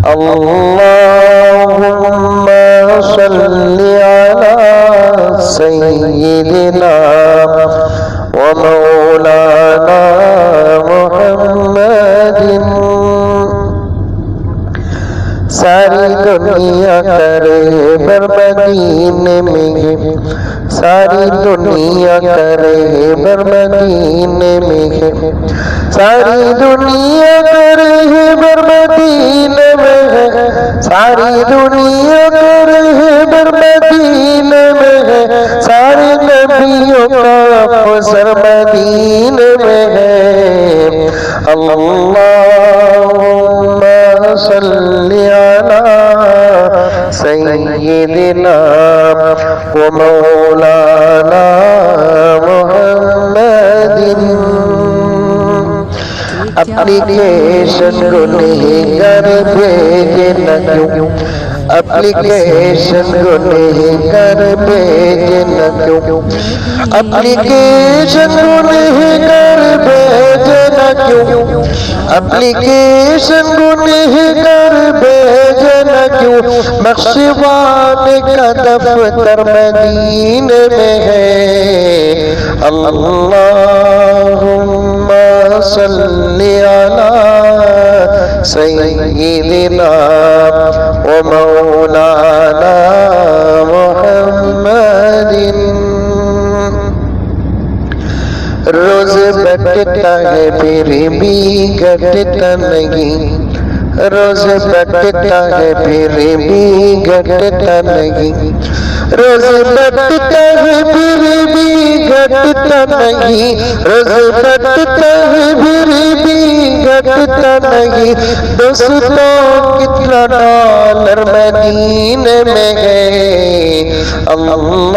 اللهم صل على سيدنا ومولانا محمد ساری دنیا کرے برمدینے میں ساری دنیا کرے برمدینے میں ساری دنیا کرے برمدینے میں ساری دنیا کرے برمدینے میں سارے نبیوں کا افسر مدینے میں ہے اللہم صلی علی سیدنا ومولانا محمد اپلیکیشن گنہگار بھیجے نہ کیوں اپلیکیشن گنہگار بھیجے نہ کیوں اپلیکیشن گنہگار بھیجے نہ کیوں اپلیکیشن گنہگار بھیجے نہ کیوں بخشوان کا دفتر مدینے میں ہے اللہم صلی علی سیدنا ومولانا محمد روز بٹتا ہے پھر بھی گھٹتا نہیں روز بٹتا ہے پھر بھی گھٹتا نہیں روز بٹتا ہے پھر بھی گھٹتا نہیں روز بٹتا ہے پھر بھی گھٹتا نہیں دوستوں کتنا ڈالر مدینے میں ہے اللہم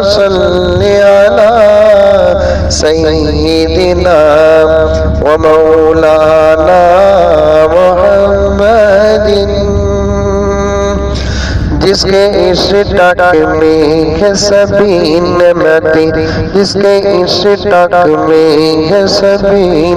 صلی علی سیدنا ومولانا محمد جس کے اشتاق میں ہے سبھی نعمتیں جس کے اشتاق میں ہے سبھی